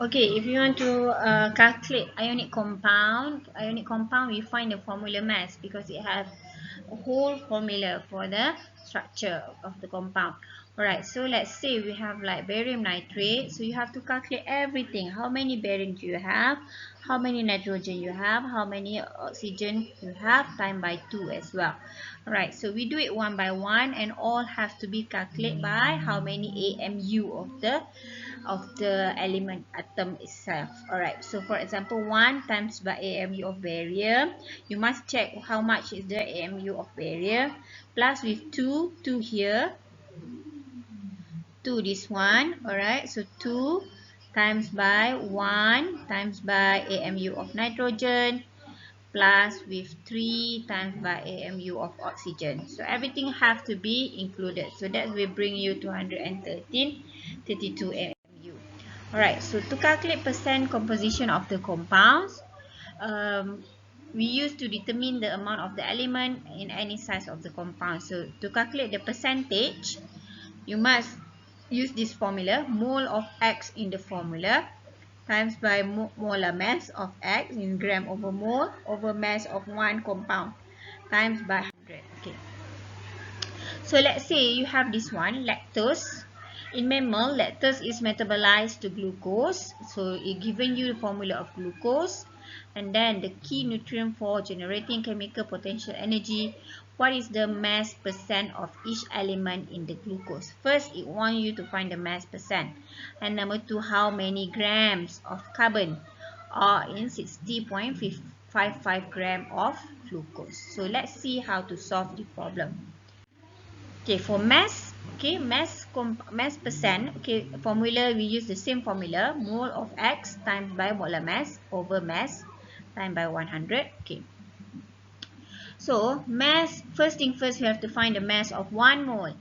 Okay, if you want to calculate ionic compound, we find the formula mass because it has a whole formula for the structure of the compound. Alright, so let's say we have like barium nitrate. So you have to calculate everything. How many barium do you have? How many nitrogen you have? How many oxygen you have? Time by 2 as well. Alright, so we do it one by one and all have to be calculated by how many AMU of the element atom itself. Alright, so for example, 1 times by AMU of barium, you must check how much is the AMU of barium, plus with 2 here, 2 this one. Alright, so 2 times by 1 times by AMU of nitrogen, plus with 3 times by AMU of oxygen. So everything have to be included. So that will bring you to 132 AMU. Alright, so to calculate percent composition of the compounds, we used to determine the amount of the element in any size of the compound. So to calculate the percentage, you must use this formula, mole of X in the formula, times by molar mass of X in gram over mass of one compound, times by 100. Okay. So let's say you have this one, lactose. In mammal, lactose is metabolized to glucose. So it given you the formula of glucose. And then the key nutrient for generating chemical potential energy. What is the mass percent of each element in the glucose? First, it wants you to find the mass percent. And number 2, how many grams of carbon are in 60.55 gram of glucose. So let's see how to solve the problem. Okay, for mass, okay, mass percent, okay, formula, we use the same formula, mole of X times by molar mass over mass times by 100. Okay. So, mass, first thing first, we have to find the mass of 1 mole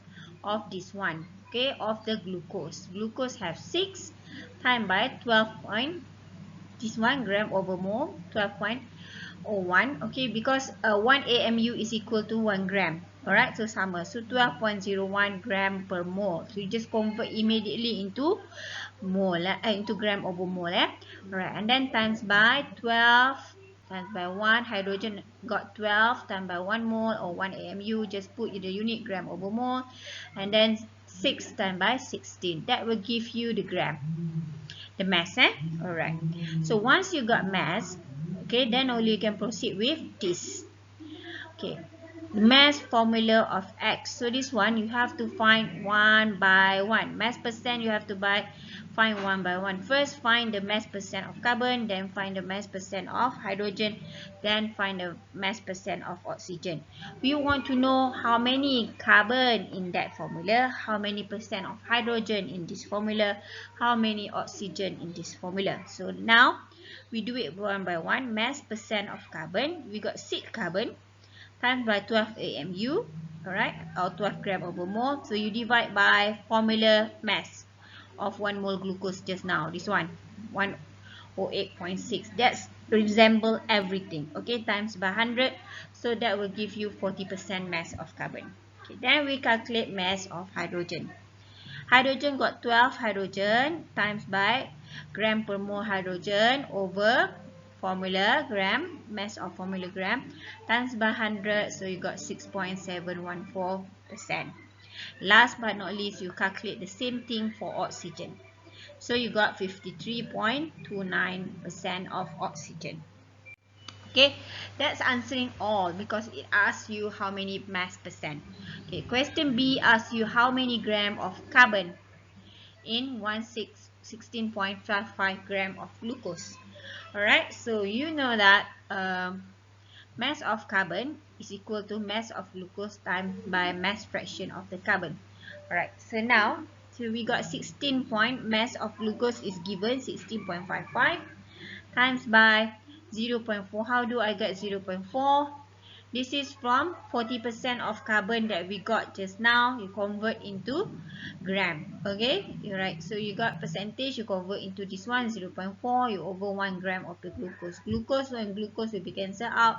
of this one, okay, of the glucose. Glucose have 6 times by 12 point, this one gram over mole, 12.01, okay, because 1 AMU is equal to 1 gram. Alright, so sama. So 12.01 gram per mole. So you just convert immediately into mole, into gram over mole. Alright, and then times by 12 times by 1. Hydrogen got 12 times by 1 mole or 1 AMU. Just put in the unit gram over mole. And then 6 times by 16. That will give you the gram. The mass, Alright. So once you got mass, okay, then only you can proceed with this. Okay. The mass formula of X. So this one you have to find one by one. Mass percent you have to find one by one. First find the mass percent of carbon, then find the mass percent of hydrogen, then find the mass percent of oxygen. We want to know how many carbon in that formula, how many percent of hydrogen in this formula, how many oxygen in this formula. So now we do it one by one. Mass percent of carbon, we got 6 carbon times by 12 AMU, alright, or 12 gram over mole. So you divide by formula mass of 1 mole glucose just now. This one, 108.6. That's resemble everything. Okay, times by 100. So that will give you 40% mass of carbon. Okay, then we calculate mass of hydrogen. Hydrogen got 12 hydrogen times by gram per mole hydrogen over formula gram, mass of formula gram, times by 100, so you got 6.714%. Last but not least, you calculate the same thing for oxygen. So you got 53.29% of oxygen. Okay, that's answering all because it asks you how many mass percent. Okay, question B asks you how many gram of carbon in 16.55 gram of glucose. Alright, so you know that mass of carbon is equal to mass of glucose times by mass fraction of the carbon. Alright, so now, so we got 16 point, mass of glucose is given 16.55 times by 0.4. How do I get 0.4? This is from 40% of carbon that we got just now. You convert into gram. Okay? Alright. So you got percentage. You convert into this one. 0.4. You over 1 gram of the glucose. Glucose and glucose will be cancelled out.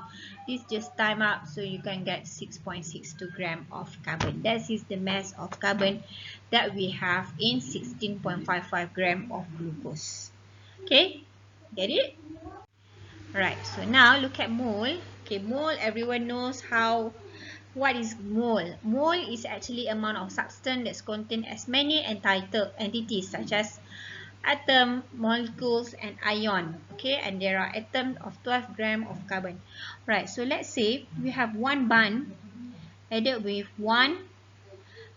This just time up. So you can get 6.62 gram of carbon. That is the mass of carbon that we have in 16.55 gram of glucose. Okay, get it? Right, so now look at mole. Okay, mole, everyone knows what is mole. Mole is actually amount of substance that's contain as many entitled entities such as atom, molecules, and ion. Okay, and there are atoms of 12 gram of carbon. Right, so let's say we have one bun added with one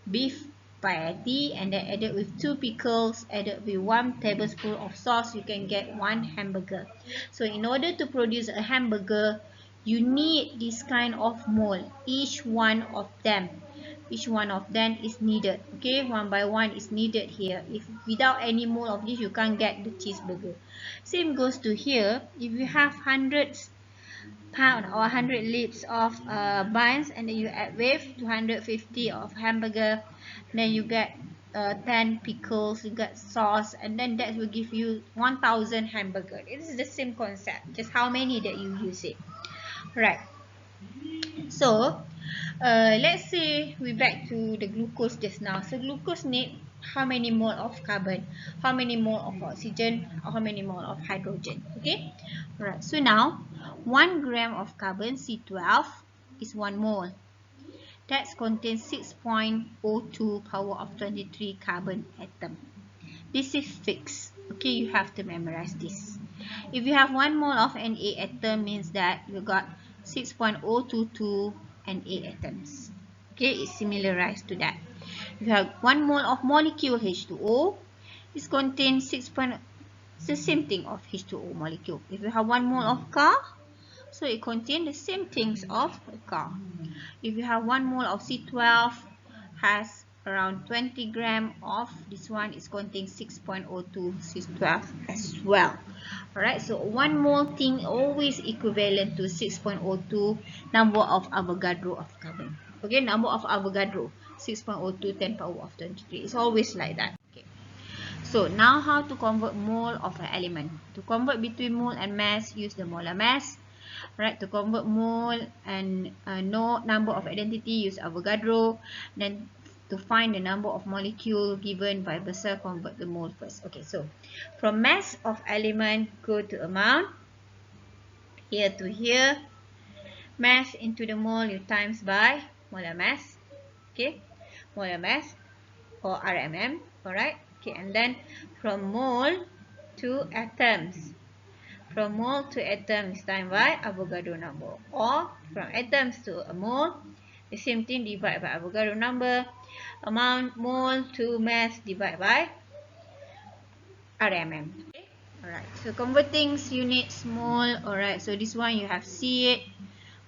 beef spaghetti and then added with 2 pickles, added with 1 tablespoon of sauce, you can get 1 hamburger. So in order to produce a hamburger, you need this kind of mold. Each one of them is needed. Okay, one by one is needed here. If without any mold of this, you can't get the cheeseburger. Same goes to here. If you have hundreds pound or 100 lips of buns and then you add with 250 of hamburger, then you get 10 pickles, you get sauce, and then that will give you 1000 hamburger. It is the same concept, just how many that you use it. Right, so let's say we back to the glucose just now. So glucose need how many mole of carbon, how many mole of oxygen, or how many mole of hydrogen. Okay, alright, so now 1 gram of carbon C12 is 1 mole. That contains 6.02 power of 23 carbon atom. This is fixed. Okay, you have to memorize this. If you have 1 mole of Na atom, means that you got 6.022 Na atoms. Okay, it's similarized to that. If you have 1 mole of molecule H2O, it contains 6. It's the same thing of H2O molecule. If you have 1 mole of car, so it contains the same things of a car. If you have 1 mole of C12, has around 20 gram of this one is containing 6.02 C12 as well. Alright, so 1 mole thing always equivalent to 6.02 number of Avogadro of carbon. Okay, number of Avogadro 6.02 10 power of 23. It's always like that. Okay. So now how to convert mole of an element. To convert between mole and mass, use the molar mass. Right, to convert mole and no number of identity, use Avogadro. Then to find the number of molecule given by Besar, convert the mole first. Okay, so from mass of element, go to amount. Here to here. Mass into the mole, you times by molar mass. Okay, molar mass or RMM. Alright, okay, and then from mole to atoms. From mole to atom is times by Avogadro number. Or from atoms to a mole, the same thing, divide by Avogadro number. Amount mole to mass, divide by RMM. Okay? Alright, so converting units, mole. Alright, so this one you have see it.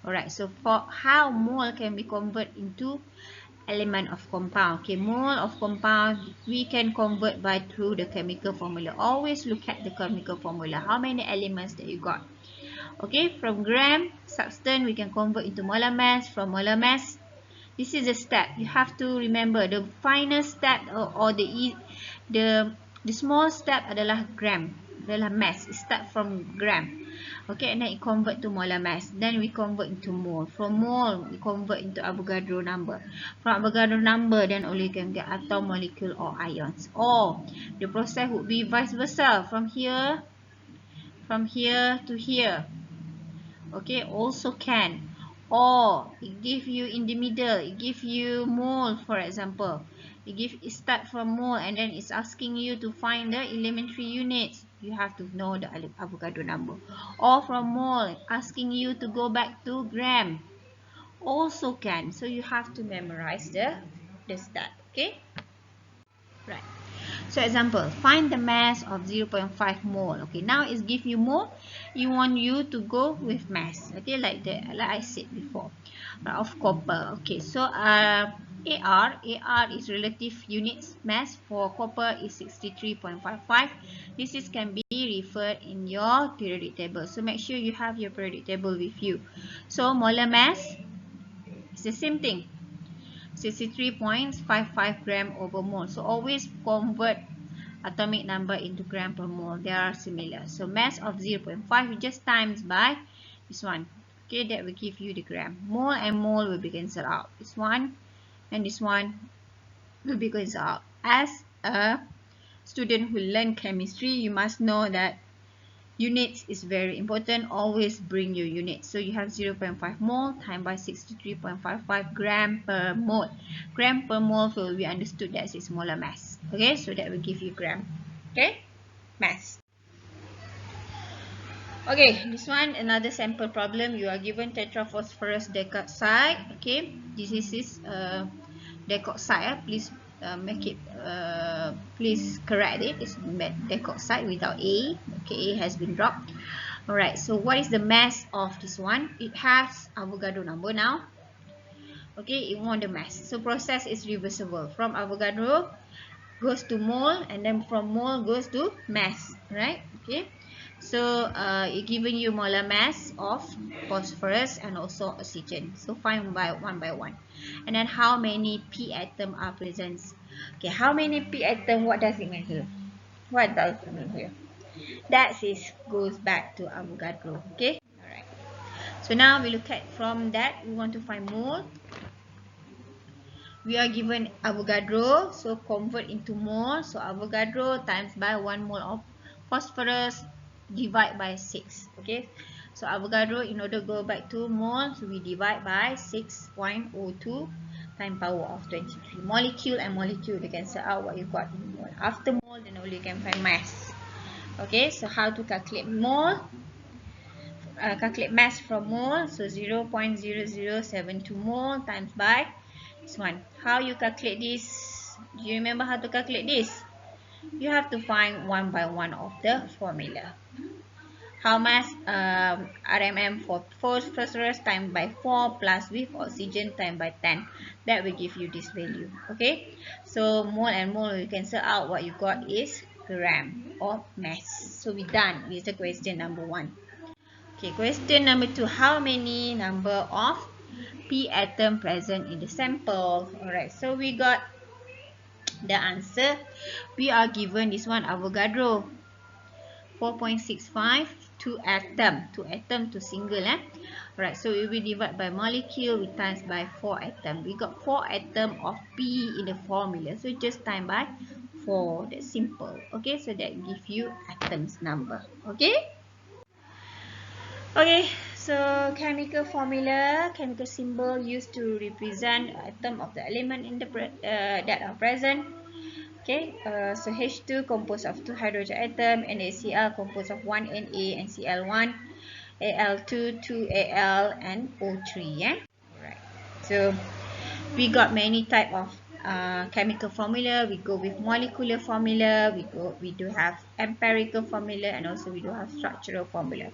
Alright, so for how mole can be converted into element of compound. Okay, mole of compound we can convert by through the chemical formula. Always look at the chemical formula. How many elements that you got? Okay, from gram substance we can convert into molar mass. From molar mass, this is a step. You have to remember the final step or the small step adalah gram, adalah mass. It start from gram. Okay, and then it convert to molar mass. Then we convert into mole. From mole, we convert into Avogadro number. From Avogadro number, then only can get atom, molecule, or ions. Or the process would be vice versa. From here to here. Okay, also can. Or it give you in the middle. It give you mole, for example. It start from mole and then it's asking you to find the elementary units. You have to know the Avogadro number. Or from mole, asking you to go back to gram. Also can. So you have to memorize the step. Okay? Right. So example, find the mass of 0.5 mole. Okay, now it's give you mole. You want you to go with mass. Okay, like I said before. Of copper. Okay, so AR is relative units mass for copper is 63.55. This is can be referred in your periodic table. So make sure you have your periodic table with you. So molar mass is the same thing. 63.55 gram over mole. So always convert atomic number into gram per mole. They are similar. So mass of 0.5 you just times by this one. Okay, that will give you the gram. Mole and mole will be cancelled out. This one and this one will be cancelled out. As a student who learn chemistry, you must know that Units is very important. Always bring your units. So you have 0.5 mole times by 63.55 gram per mole. Gram per mole, so we understood that is molar mass. Okay, so that will give you gram. Okay, mass. Okay, this one another sample problem. You are given tetraphosphorus decoxide. Okay, this is decoxide. Please make it. Please correct it. It's decoxide without A. Okay, A has been dropped. Alright. So what is the mass of this one? It has Avogadro number now. Okay, it wants the mass. So process is reversible. From Avogadro goes to mole, and then from mole goes to mass. Right? Okay. So it giving you molar mass of phosphorus and also oxygen. So find by one, and then how many p atom are present. Okay, how many p atom? What does it mean here? What does it mean here? That is goes back to Avogadro. Okay. All right. So now we look at from that we want to find mole. We are given Avogadro, so convert into mole. So Avogadro times by 1 mole of phosphorus divide by 6. Okay, so Avogadro, in order to go back to mole, so we divide by 6.02 times power of 23. Molecule and molecule, they cancel out what you got in mole. After mole, then only you can find mass. Okay, so how to calculate mole? Calculate mass from mole. So 0.0072 mole times by this one. How you calculate this? Do you remember how to calculate this? You have to find one by one of the formula. How much RMM for phosphorus times by 4 plus with oxygen times by 10. That will give you this value. Okay. So mole and mole you cancel out. What you got is gram or mass. So we done with the question number 1. Okay, question number 2. How many number of p atom present in the sample? Alright, so we got the answer. We are given this one Avogadro 4.65, 2 atom. 2 atom to single. Alright, so we will divide by molecule, we times by 4 atom. We got 4 atom of P in the formula. So just time by 4. That's simple. Okay, so that give you atoms number. Okay. Okay, so chemical formula, chemical symbol used to represent atom of the element in the that are present. Okay, so H2 composed of 2 hydrogen atom, NaCl composed of 1 Na and Cl1, Al2, 2 Al, and O3. Yeah. Alright. So we got many type of chemical formula. We go with molecular formula. We do have empirical formula, and also we do have structural formula.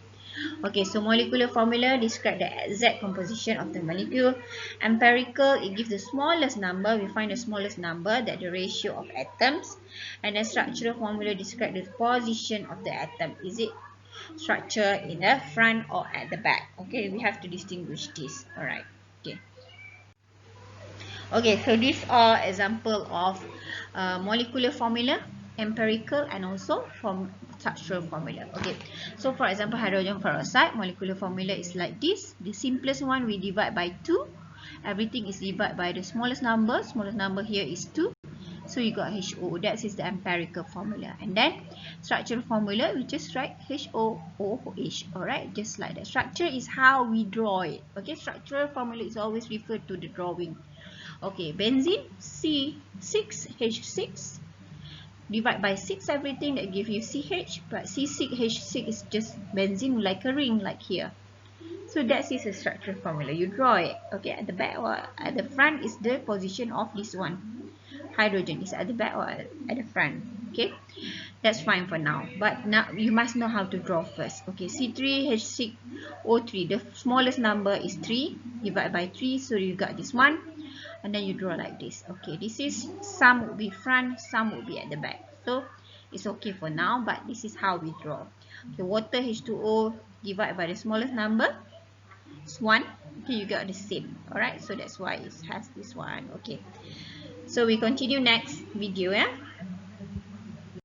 Okay, so molecular formula describe the exact composition of the molecule. Empirical, it gives the smallest number. We find the smallest number, that the ratio of atoms. And the structural formula describe the position of the atom. Is it structure in the front or at the back? Okay, we have to distinguish this. Alright, okay. Okay, so these are example of molecular formula, empirical, and also from structural formula. Okay, so for example, hydrogen peroxide molecular formula is like this. The simplest one we divide by 2. Everything is divided by the smallest number. Smallest number here is 2. So you got HO. That is the empirical formula. And then structural formula, we just write HOOH. Alright, just like that. Structure is how we draw it. Okay, structural formula is always referred to the drawing. Okay, benzene C6H6 divide by 6 everything, that give you CH, but C6H6 is just benzene like a ring like here. So that is a structural formula. You draw it. Okay, at the back or at the front is the position of this one. Hydrogen is at the back or at the front. Okay, that's fine for now. But now you must know how to draw first. Okay, C3H6O3. The smallest number is 3. Divide by 3. So you got this one. And then you draw like this. Okay, this is some will be front, some will be at the back. So it's okay for now, but this is how we draw. Okay, water H2O divide by the smallest number. It's 1. Okay, you got the same. Alright, so that's why it has this one. Okay, so we continue next video. Yeah.